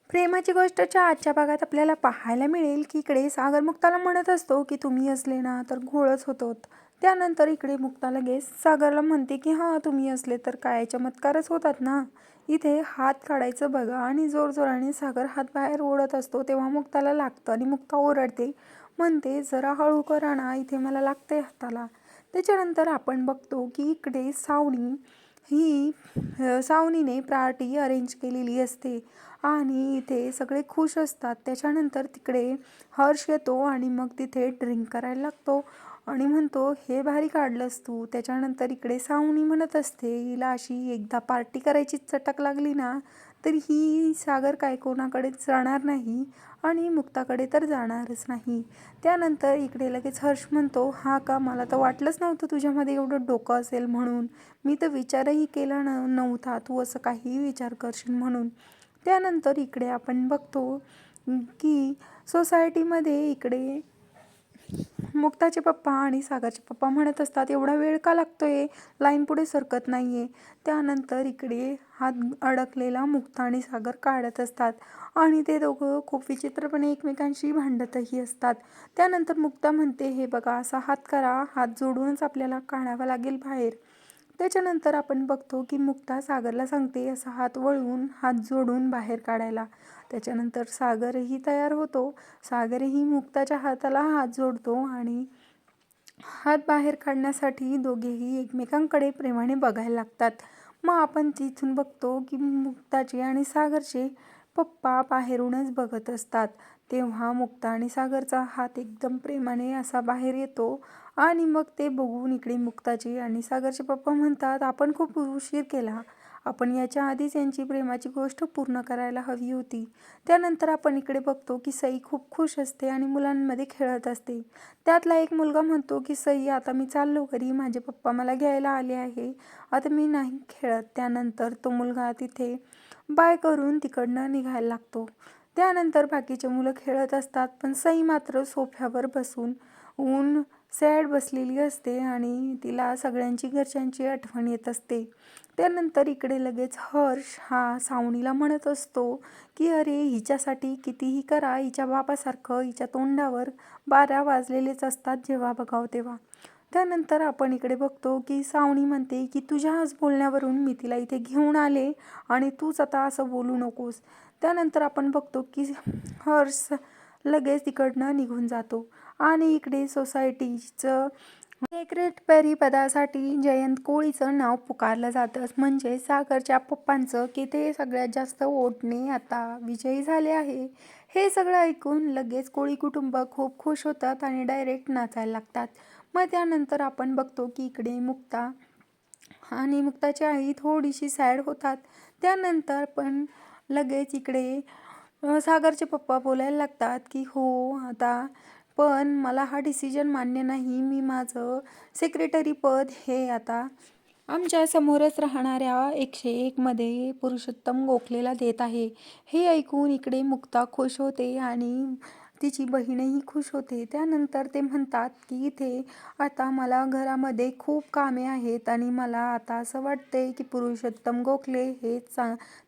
प्रेमाची गोष्टच्या आजच्या भागात आपल्याला पाहायला मिळेल की इकडे सागर मुक्ताला म्हणत असतो की तुम्ही असले ना तर घोळच होतो. त्यानंतर इकडे मुक्ता लगेच सागरला म्हणते की हां तुम्ही असले तर काय चमत्कारच होतात ना. इथे हात काढायचं बघा आणि जोरजोराने सागर हात बाहेर ओढत असतो तेव्हा मुक्ताला लागतं आणि मुक्ता ओरडते, म्हणते जरा हळू करा ना, इथे मला लागतंय हाताला. त्याच्यानंतर आपण बघतो की इकडे सावनीने पार्टी अरेंज केलेली असते आणि इथे सगळे खुश असतात. त्याच्यानंतर तिकडे हर्ष येतो आणि मग तिथे ड्रिंक करायला लागतो आणि म्हणतो हे भारी काढलंस तू. त्याच्यानंतर इकडे सावनी म्हणत असते हिला अशी एकदा पार्टी करायची चटक लागली ना तर ही सागर काय कोणाकडेच जाणार नाही आणि मुक्ताकडे तर जाणारच नाही. त्यानंतर इकडे लगेच हर्ष म्हणतो हा का, मला तर वाटलंच नव्हतं तुझ्यामध्ये एवढं डोकं असेल म्हणून. मी तर विचारही केला नव्हता तू असं काहीही विचार करशील म्हणून. त्यानंतर इकडे आपण बघतो की सोसायटीमध्ये इकडे मुक्ताचे पप्पा आणि सागरचे पप्पा म्हणत असतात एवढा वेळ का लागतोय, लाईन पुढे सरकत नाहीये. त्यानंतर इकडे हात अडकलेला मुक्ता आणि सागर काढत असतात आणि ते दोघं खूप विचित्रपणे एकमेकांशी भांडतही असतात. त्यानंतर मुक्ता म्हणते हे बघा असा हात करा, हात जोडूनच आपल्याला काढावा लागेल बाहेर. त्याच्यानंतर आपण बघतो की मुक्ता सागरला सांगते असा हात वळवून हात जोडून बाहेर काढायला. त्याच्यानंतर सागरही तयार होतो. सागरही मुक्ताच्या हाताला हात जोडतो आणि हात बाहेर काढण्यासाठी दोघेही एकमेकांकडे प्रेमाने बघायला लागतात. मग आपण तिथून बघतो की मुक्ताचे आणि सागरचे पप्पा बाहेरूनच बघत असतात. तेव्हा मुक्ता आणि सागरचा हात एकदम प्रेमाने असा बाहेर येतो आणि मग ते बघून इकडे मुक्ताचे आणि सागरचे पप्पा म्हणतात आपण खूप उशीर केला, आपण याच्या आधीच यांची प्रेमाची गोष्ट पूर्ण करायला हवी होती. त्यानंतर आपण इकडे बघतो की सई खूप खुश असते आणि मुलांमध्ये खेळत असते. त्यातला एक मुलगा म्हणतो की सई आता मी चाललो घरी, माझे पप्पा मला घ्यायला आले आहे, आता मी नाही खेळत. त्यानंतर तो मुलगा तिथे बाय करून तिकडनं निघायला लागतो. त्यानंतर बाकीचे मुलं खेळत असतात पण सई मात्र सोफ्यावर बसून सॅड बसलेली असते आणि तिला सगळ्यांची घरच्यांची आठवण येत असते. त्यानंतर इकडे लगेच हर्ष हा सावनीला म्हणत असतो की अरे हिच्यासाठी कितीही करा, हिच्या बापासारखं हिच्या तोंडावर 12 वाजलेलेच असतात जेव्हा बघाव तेव्हा. त्यानंतर आपण इकडे बघतो की सावनी म्हणते की तुझ्याच बोलण्यावरून मी तिला इथे घेऊन आले आणि तूच आता असं बोलू नकोस. त्यानंतर आपण बघतो की हर्ष लगेच तिकडनं निघून जातो आणि इकडे सोसायटीचं सेक्रेटरी पदासाठी जयंत कोळीचं नाव पुकारलं जातं, म्हणजे सागरच्या पप्पांचं, की ते सगळ्यात जास्त वोटने आता विजयी झाले आहे. हे सगळं ऐकून लगेच कोळी कुटुंब खूप खुश होतात आणि डायरेक्ट नाचायला लागतात. मग त्यानंतर आपण बघतो की इकडे मुक्ता आणि मुक्ताची आई थोडीशी सॅड होतात. त्यानंतर पण लगेच इकडे सागरचे पप्पा बोलायला लागतात की हो आता पण मला हा डिसिजन मान्य नाही, मी माझं सेक्रेटरी पद हे आता आमच्या समोरच राहणाऱ्या 101 मध्ये पुरुषोत्तम गोखलेला देत आहे. हे ऐकून इकडे मुक्ता खुश होते आणि तिची बहीणही खुश होते. त्यानंतर ते म्हणतात की इथे आता मला घरामध्ये खूप कामे आहेत आणि मला आता असं वाटतंय की पुरुषोत्तम गोखले हेच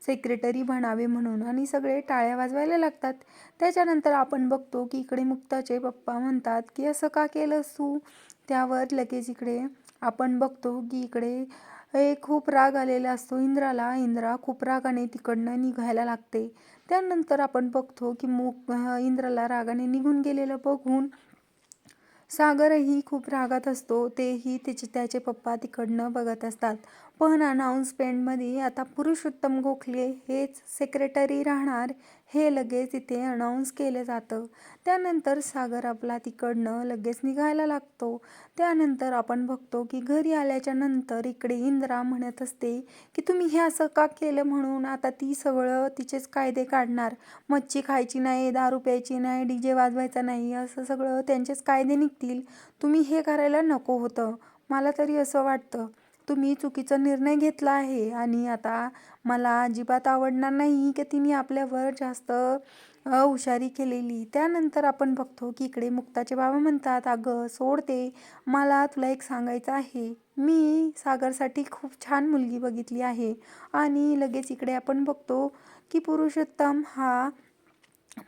सेक्रेटरी बनावे म्हणून, आणि सगळे टाळ्या वाजवायला लागतात. त्याच्यानंतर आपण बघतो की इकडे मुक्ताचे पप्पा म्हणतात की असं का केलंस तू. त्यावर लगेच इकडे आपण बघतो की इकडे खूप राग आलेला असतो इंद्राला. इंद्रा खूप रागाने तिकडनं निघायला लागते. त्यानंतर आपण बघतो की इंद्राला रागाने निघून गेलेलं बघून सागरही खूप रागात असतो. तेही त्याचे पप्पा तिकडनं बघत असतात. पण अनाऊन्समेंटमध्ये आता पुरुषोत्तम गोखले हेच सेक्रेटरी राहणार हे लगेच इथे अनाऊन्स केलं जातं. त्यानंतर सागर आपला तिकडनं लगेच निघायला लागतो. त्यानंतर आपण बघतो की घरी आल्याच्या नंतर इकडे इंद्रा म्हणत असते की तुम्ही हे असं का केलं म्हणून. आता ती सगळं तिचेच कायदे काढणार, मच्छी खायची नाही, दारू प्यायची नाही, DJ वाजवायचा नाही, असं सगळं त्यांचेच कायदे निघतील. तुम्ही हे करायला नको होतं. मला तरी असं वाटतं तुम्ही चुकीचा निर्णय घेतला आहे आणि आता मला अजिबात आवडणार नाही की तिने आपल्यावर जास्त हुशारी केलेली. त्यानंतर आपण बघतो की इकडे मुक्ताचे बाबा म्हणतात अगं सोड ते, मला तुला एक सांगायचं आहे, मी सागरसाठी खूप छान मुलगी बघितली आहे. आणि लगेच इकडे आपण बघतो की पुरुषोत्तम हा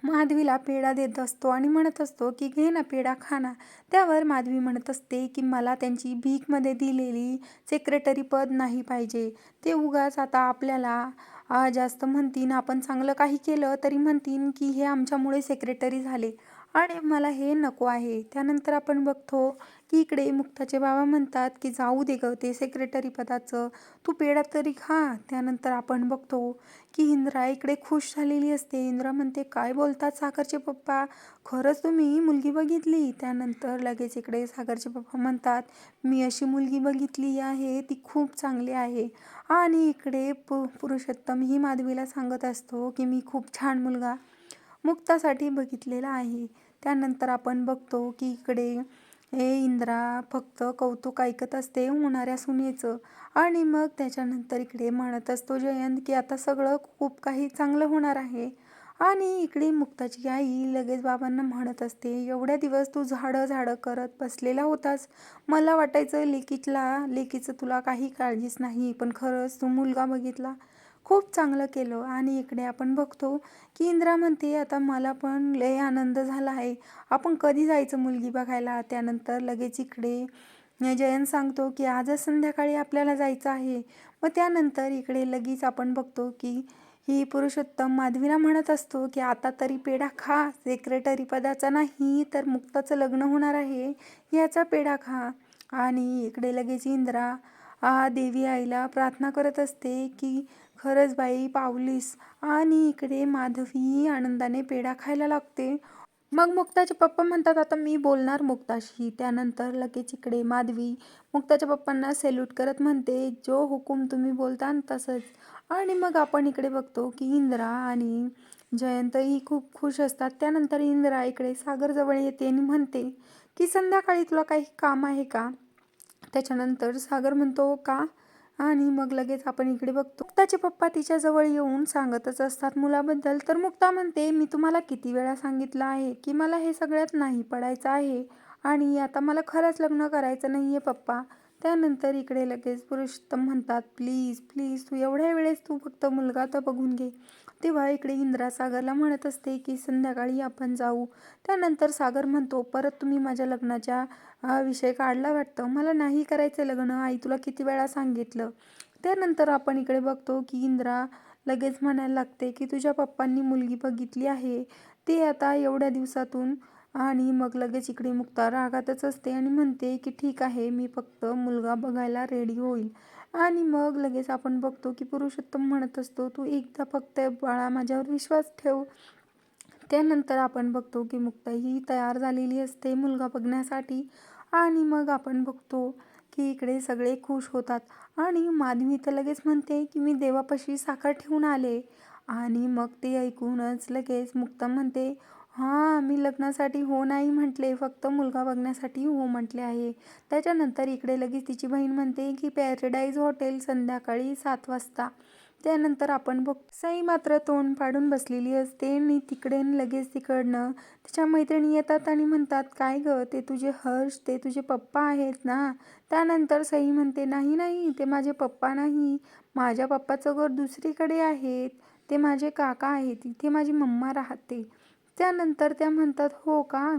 माधवीला पेढा देत असतो आणि म्हणत असतो की घे ना पेढा खा ना. त्यावर माधवी म्हणत असते की मला त्यांची भीकमध्ये दिलेली सेक्रेटरी पद नाही पाहिजे. ते उगाच आता आपल्याला जास्त म्हणतीन, आपण चांगलं काही केलं तरी म्हणतीन की हे आमच्यामुळे सेक्रेटरी झाले आणि मला हे नको आहे. त्यानंतर आपण बघतो की इकडे मुक्ताचे बाबा म्हणतात की जाऊ दे गं ते सेक्रेटरी पदाचं, तू पेढा तरी खा. त्यानंतर आपण बघतो की इंद्रा इकडे खुश झालेली असते. इंद्रा म्हणते काय बोलतात सागरचे पप्पा, खरंच तुम्ही मुलगी बघितली? त्यानंतर लगेच इकडे सागरचे पप्पा म्हणतात मी अशी मुलगी बघितली आहे ती खूप चांगली आहे. आणि इकडे पुरुषोत्तम ही माधवीला सांगत असतो की मी खूप छान मुलगा मुक्तासाठी बघितलेला आहे. त्यानंतर आपण बघतो की इकडे इंद्रा फक्त कौतुक ऐकत असते होणाऱ्या सुनेचं आणि मग त्याच्यानंतर इकडे म्हणत असतो जयंत की आता सगळं खूप काही चांगलं होणार आहे. आणि इकडे मुक्ताची आई लगेच बाबांना म्हणत असते एवढ्या दिवस तू झाडं करत बसलेला होतास, मला वाटायचं लेकीचं तुला काही काळजीच नाही, पण खरंच तू मुलगा बघितला, खूप चांगलं केलं. आणि इकडे आपण बघतो की इंद्रा म्हणते आता मला पण लय आनंद झाला आहे, आपण कधी जायचं मुलगी बघायला. त्यानंतर लगेच इकडे जयंत सांगतो की आजच संध्याकाळी आपल्याला जायचं आहे. मग त्यानंतर इकडे लगेच आपण बघतो की ही पुरुषोत्तम माधवीला म्हणत असतो की आता तरी पेढा खा, सेक्रेटरी पदाचा नाही तर मुक्ताचं लग्न होणार आहे याचा पेढा खा. आणि इकडे लगेच इंद्रा देवी आईला प्रार्थना करत असते की खरंच बाई पावलीस. आणि इकडे माधवी आनंदाने पेढा खायला लागते. मग मुक्ताचे पप्पा म्हणतात आता मी बोलणार मुक्ताशी. त्यानंतर लगेच इकडे माधवी मुक्ताच्या पप्पांना सॅल्यूट करत म्हणते जो हुकूम तुम्ही बोलता तसंच. आणि मग आपण इकडे बघतो की इंद्रा आणि जयंतही खूप खुश असतात. त्यानंतर इंद्रा इकडे सागरजवळ येते आणि म्हणते की संध्याकाळी तुला काही काम आहे का? त्याच्यानंतर सागर म्हणतो का? आणि मग लगेच आपण इकडे बघतो मुक्ताचे पप्पा तिच्याजवळ येऊन सांगतच असतात मुलाबद्दल. तर मुक्ता म्हणते मी तुम्हाला किती वेळा सांगितलं आहे की मला हे सगळ्यात नाही पडायचं आहे आणि आता मला खरंच लग्न करायचं नाही आहे पप्पा. त्यानंतर इकडे लगेच पुरुषोत्तम म्हणतात प्लीज प्लीज तू एवढ्या वेळेस तू फक्त मुलगा तर बघून घे. तेव्हा इकडे इंद्रा सागरला म्हणत असते की संध्याकाळी आपण जाऊ. त्यानंतर सागर म्हणतो परत तुम्ही माझ्या लग्नाच्या विषय काढला वाटतं, मला नाही करायचं लग्न, आई तुला किती वेळा सांगितलं. त्यानंतर आपण इकडे बघतो की इंद्रा लगेच म्हणायला लागते की तुझ्या पप्पांनी मुलगी बघितली आहे ते आता एवढ्या दिवसातून. आणि मग लगेच इकडे मुक्ता रागातच असते आणि म्हणते की ठीक आहे मी फक्त मुलगा बघायला रेडी होईल. आणि मग लगेच आपण बघतो की पुरुषोत्तम म्हणत असतो तू एकदा फक्त बाळा माझ्यावर विश्वास ठेव. त्यानंतर आपण बघतो की मुक्ता ही तयार झालेली असते मुलगा बघण्यासाठी. आणि मग आपण बघतो की इकडे सगळे खुश होतात आणि माधवी तर लगेच म्हणते की मी देवापाशी साखर ठेवून आले. आणि मग ते ऐकूनच लगेच मुक्ता म्हणते हां मी लग्नासाठी हो नाही म्हटले, फक्त मुलगा बघण्यासाठी हो म्हटले आहे. त्याच्यानंतर इकडे लगेच तिची बहीण म्हणते की पॅराडाईज हॉटेल संध्याकाळी 7 वाजता. त्यानंतर आपण बघ सई मात्र तोंड पाडून बसलेली असते आणि तिकडे लगेच तिकडनं तिच्या मैत्रिणी येतात आणि म्हणतात काय गं ते तुझे हर्ष ते तुझे पप्पा आहेत ना. त्यानंतर सई म्हणते नाही नाही ते माझे पप्पा नाही, माझ्या पप्पाचं घर दुसरीकडे आहेत, ते माझे काका आहेत, तिथे माझी मम्मा राहते. त्यानंतर त्या म्हणतात हो का.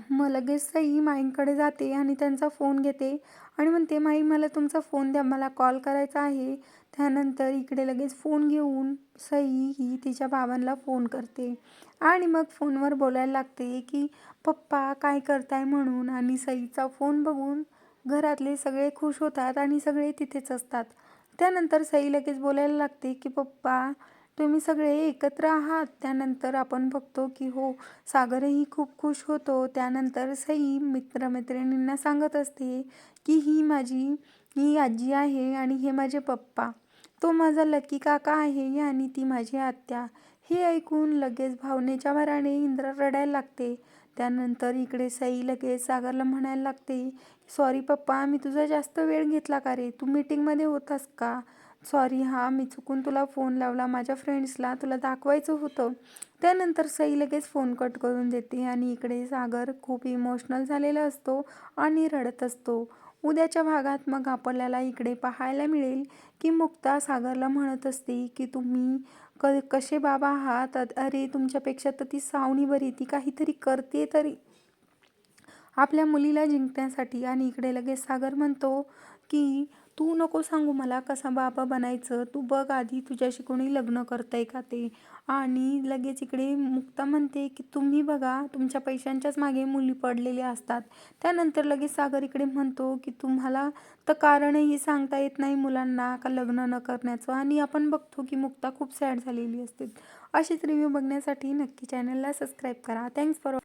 मग लगेच सई माईंकडे जाते आणि त्यांचा फोन घेते आणि म्हणते माई मला तुमचा फोन द्या, मला कॉल करायचा आहे. त्यानंतर इकडे लगेच फोन घेऊन सई ही तिच्या बाबांना फोन करते आणि मग फोनवर बोलायला लागते की पप्पा काय करताय म्हणून. आणि सईचा फोन बघून घरातले सगळे खुश होतात आणि सगळे तिथेच असतात. त्यानंतर सई लगेच बोलायला लागते की पप्पा तुम्ही सगळे एकत्र आहात. त्यानंतर आपण बघतो की हो सागरही खूप खुश होतो. त्यानंतर सई मित्रमैत्रिणींना सांगत असते की ही आजी आहे आणि हे माझे पप्पा, तो माझा लकी काका आहे आणि ती माझी आत्या. हे ऐकून लगेच भावनेच्या भराने इंद्रा रडायला लागते. त्यानंतर इकडे सई लगेच सागरला म्हणायला लागते सॉरी पप्पा मी तुझा जास्त वेळ घेतला का रे, तू मीटिंगमध्ये होतास का? सॉरी हां मी चुकून तुला फोन लावला, माझ्या फ्रेंड्सला तुला दाखवायचं होतं. त्यानंतर सई लगेच फोन कट करून देते आणि इकडे सागर खूप इमोशनल झालेला असतो आणि रडत असतो. उद्याच्या भागात मग आपल्याला इकडे पाहायला मिळेल की मुक्ता सागरला म्हणत असते की तुम्ही कसे बाबा आहात? अरे तुमच्यापेक्षा तर ती सावनी बरी, ती काहीतरी करते तरी आपल्या मुलीला जिंकण्यासाठी. आणि इकडे लगेच सागर म्हणतो, की "तू नको सांगू मला कसा बाबा बनायचं. तू बघ आधी तुझ्याशी कोणी लग्न करतंय का ते." आणि लगेच इकडे मुक्ता म्हणते, की "तुम्ही बघा तुमच्या पैशांच्याच मागे मुली पडलेल्या असतात." त्यानंतर लगेच सागर इकडे म्हणतो, की "तुम्हाला तर कारणही सांगता येत नाही मुलांना का लग्न न करण्याचं." आणि आपण बघतो, की मुक्ता खूप सॅड झालेली असते. अशीच रिव्ह्यू बघण्यासाठी नक्की चॅनलला सबस्क्राईब करा. Thanks for